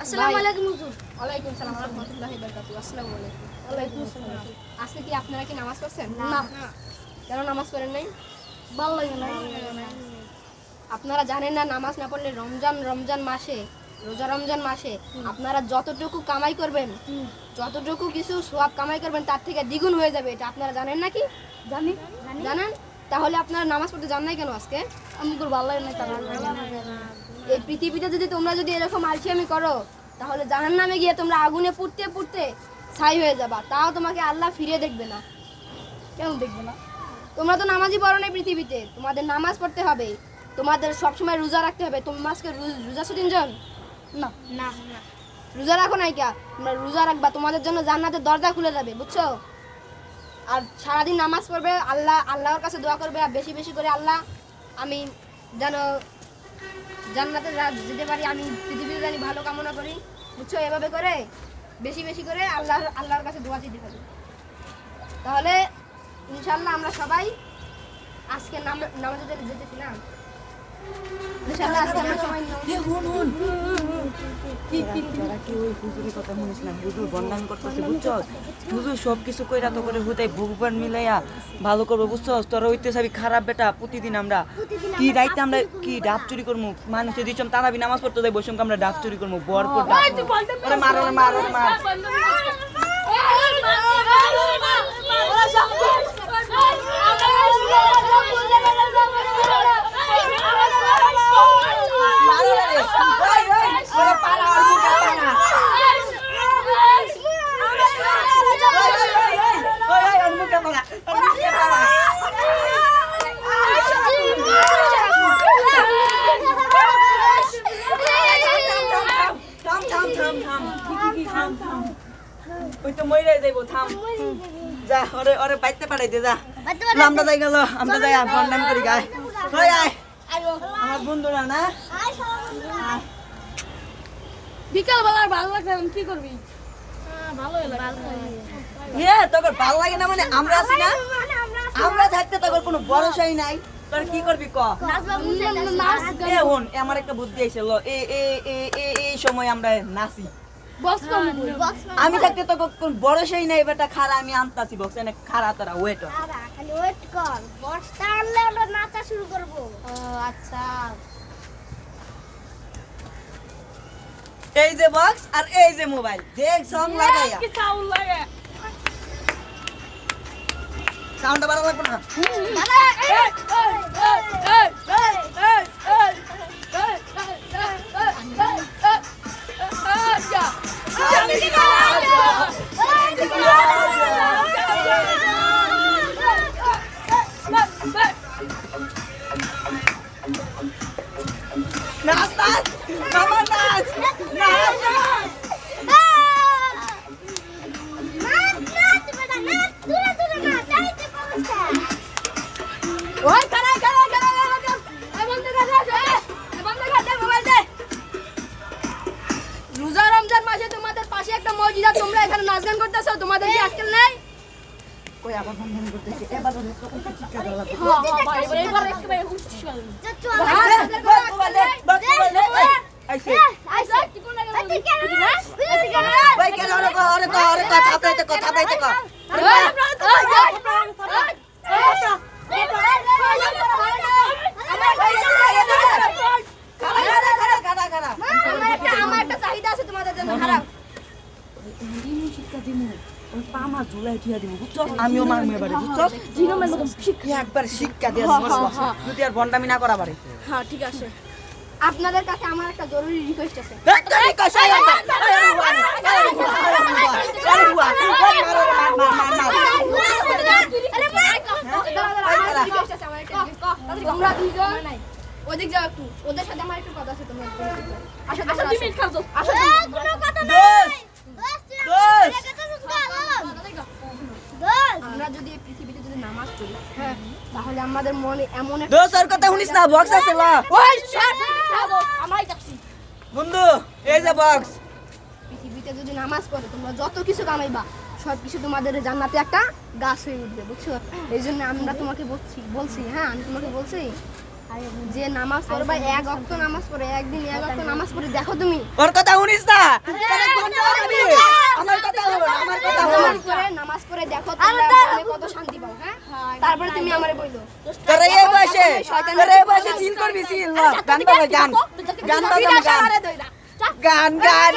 আসসালামু আলাইকুম হুজুর। ওয়ালাইকুম সালাম ওয়া রাহমাতুল্লাহি ওয়া বারাকাতুহু। আসসালামু আলাইকুম। ওয়ালাইকুম আসসালাম। আজকে কি আপনারা কি নামাজ পড়ছেন? না, কেন নামাজ পড়েন নাই? ভালো লাগে না। আপনারা জানেন না নামাজ না পড়লে রমজান মাসে রমজান মাসে আপনারা যতটুকু কামাই করবেন যতটুকু কিছু সওয়াব কামাই করবেন তার থেকে দ্বিগুণ হয়ে যাবে, এটা আপনারা জানেন নাকি? জানি জানেন? তাহলে আপনারা নামাজ পড়তে যান নাই কেন আজকে? আমাকে ভালো লাগে না তারা। এই পৃথিবীতে তোমরা যদি এরকম আলসিয়ামি করো তাহলে জাহান্নামে গিয়ে তোমরা আগুনে পুড়তে পুড়তে ছাই হয়ে যাবা, তাও তোমাকে আল্লাহ ফিরে দেখবে না। কেন দেখবে না? তোমরা তো নামাজই পড়ো না পৃথিবীতে, তোমাদের নামাজ পড়তে হবে, তোমাদের সবসময় রোজা রাখতে হবে। তোমরা আজকে রোজা আছো 3 জন? না না রোজা রাখো নাই কা? তোমরা রোজা রাখবা, তোমাদের জন্য জান্নাতের দরজা খুলে যাবে, বুঝছো? আর সারাদিন নামাজ পড়বে, আল্লাহর কাছে দোয়া করবে, আর বেশি বেশি করে আল্লাহ আমি যেন জান্নাতে যেতে পারি, আমি পৃথিবীতে জানি ভালো কামনা করি, বুঝছো? এভাবে করে বেশি বেশি করে আল্লাহর কাছে দোয়া দিতে হবে। তাহলে ইনশাআল্লাহ আমরা সবাই আজকে নামাজে যেতেছি না? ইনশাআল্লাহ আজকে আমরা সবাই তোরা কি ওই হুজুরের কথা শুনিস না? হুজুর বন্দান করতেছে, বুঝছস? হুজুর সব কিছু কইরা তো করে হুদাই ভগবান মিলাইয়া ভালো করবো, বুঝছস? তোরা হইতে চাবি খারাপ বেটা। প্রতিদিন আমরা কি রাইতে আমরা কি ডাব চুরি করবো, মানুষে দিচ্ছম তারাবি নামাজ পড়তে যাই বসে আমরা ডাব চুরি করবো, বরপর ডাব মার ওই তো মইরা যাইবো, থাম যা, ওরে বাইতে পাঠাই দে, যা আমরা যাই গেল, আমরা যাই বন্দান করি গায়। ওই আয় আমার বন্ধুরা না, বিকাল বেলার ভালো লাগছে, কি করবি? ভালো লাগে। তোর ভালো লাগে না মানে আমরা আছি না, আমরা থাকতে তোর কোনো ভরসাই নাই, তোর কি করবি ক? হন আমার একটা বুদ্ধি আইছে, ল এই সময় আমরা নাচি। আমি থাকতে তো কোন ভরসাই নাই বেটা, খারা আমি আনতাছি বক্স এনে, খারা তোরা ওয়েট খালি ওয়েট কর, বক্সটা আনলে আমরা নাচা শুরু করব। আচ্ছা এই যে বক্স আর এই যে মোবাইল, দেখ সং লাগাইয়া কি সাউন্ড লাগে? সাউন্ডটা ভালো লাগবে না? নাচ নাচ মামা নাচ নাচ ওই খারা রোজা রমজান মাসে তোমাদের পাশে একটা মসজিদ আছে, তোমরা এখানে নাচ গান করতেছো, তোমাদের কি আজকাল নাই? কই আবার বন্ধন করতেছে, এবার তো শিক্ষা দেওয়া লাগবে। এবার একেবারে হুশ করে। আইছে আইসা কি কোন লাগে? ওই কেন ওরে থাপড়াইতে কর আমার একটা চাহিদা আছে তোমাদের জন্য, খারাপ শিক্ষা দিমু, ওই পামা ঝুলাই দিয়া দিমু, বুঝছস? আমিও মারমু এবারে, বুঝছস? একবার শিক্ষা দিয়া যদি আর বন্ডামি না করা পারে। হ্যাঁ ঠিক আছে। আপনাদের কাছে আমার একটা জরুরি রিকোয়েস্ট আছে। তোমরা দুইজন ওদিক যাও একটু, ওদের সাথে আমার একটু কথা আছে, তোমরা আসো আচ্ছা 2 মিনিট খাও তো। আসো কোনো কথা নাই। আমরা যদি এই পৃথিবীতে যদি নামাজ পড়ি, হ্যাঁ, তাহলে আমাদের মনে এমন একটা দোস্ত ওর কথা শুনিস না, বক্স আছে লা। ওই আমরাই যাচ্ছি। বন্ধু এই যে বক্স, পৃথিবীতে যদি নামাজ পড়ে তোমরা যত কিছু কামাইবা সব কিছু তোমাদের জান্নাতে একটা গাছ হয়ে উঠবে, বুঝছো? এই জন্য আমরা তোমাকে বলছি, হ্যাঁ আমি তোমাকে বলছি যে নামাজ পড়বা এক ওয়াক্ত নামাজ পড়ে একদিন এক ওয়াক্ত নামাজ পড়ে দেখো তুমি ওর কথা শুনিস না তাহলে কোন যাবি আমার কথা হলো আমার কথা হলো নামাজ পড়ে দেখো তোমরা মনে কত শান্তি পাও হ্যাঁ তারপরে তুমি আমারে বইলো তোরে এই বয়সে চিল করবি চিল গান বাজা গান গান বাজা গান গান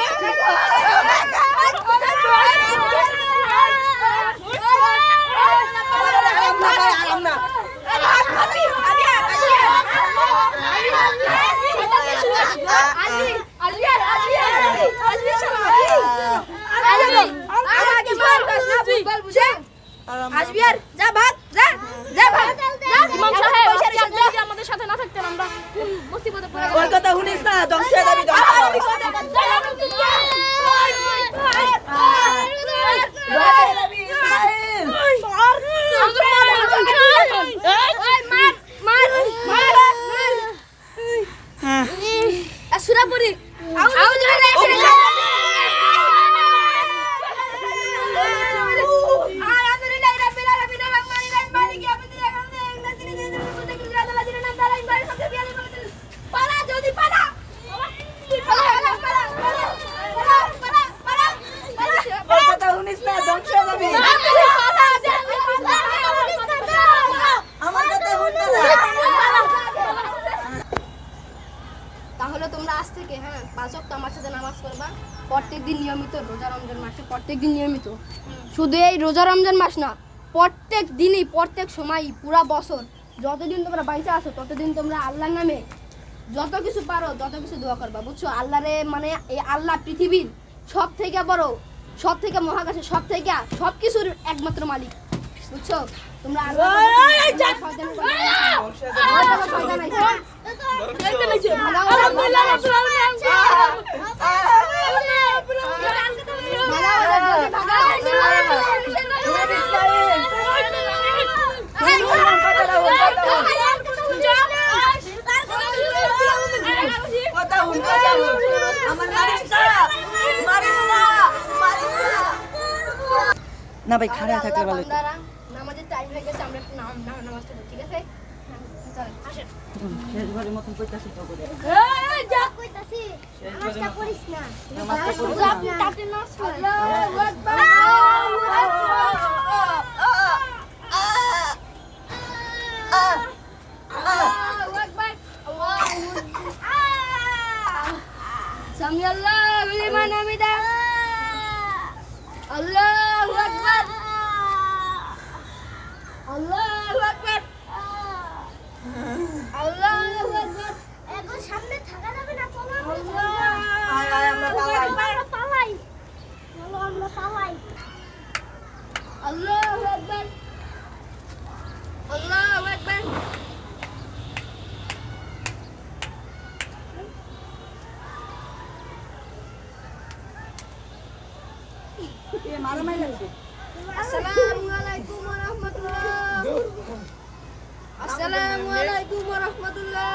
আরাম না আসবি আর যা ভাগ যা যা ভাগ ইমাম সাহেব আপনি যদি আমাদের সাথে না থাকতেন আমরা কোন মুসিবতে পড়ে ওর কথা শুনিস না ধ্বংস হয়ে যাবি সুরাপুরি ওর কথা শুনিস না ধ্বংস হয়ে যাবি আমার কথা শুনতে না তাহলে তোমরা আজ থেকে হ্যাঁ 5 ওয়াক্ত আমার সাথে নামাজ পড়বা প্রত্যেকদিন নিয়মিত রোজা রমজান মাসে প্রত্যেকদিন নিয়মিত শুধু এই রোজা রমজান মাস না প্রত্যেক দিনই প্রত্যেক সময়ই পুরা বছর যতদিন তোমরা বাইচা আছো ততদিন তোমরা আল্লাহর নামে যত কিছু পারো তত কিছু দোয়া করবা বুঝছো আল্লাহরে মানে এই আল্লাহ পৃথিবীর সব থেকে বড় সব থেকে মহাকাশে সব থেকে সব কিছুর একমাত্র মালিক বুঝছো তোমরা আল্লাহ না ভাই খাড়া থাকলে ভালো নামাজের টাইম হয়ে গেছে আমরা একটু নামাজ পড়ব ঠিক আছে চলেন আসেন শেষবারের মতন কইতাছি তো করে এই যা কইতাছি নামাজটা পড়িস না নামাজটা পড়িস যা না। তাতে নামাজ পড় আল্লাহু আকবার আল্লাহু আকবার সামি আল্লাহু লিমান হামিদা আল্লাহু আকবার আল্লাহু আকবার আল্লাহু আকবার এখন সামনে থাকা যাবে না চলো আয় আয় আমরা পালাই আমরা পালাই চলো আমরা পালাই আল্লাহু আকবার আল্লাহু আকবার এ মারা মাই লাগছে আসসালামু আলাইকুম ওয়া রাহমাতুল্লাহ আসসালামু আলাইকুম ওয়া রাহমাতুল্লাহ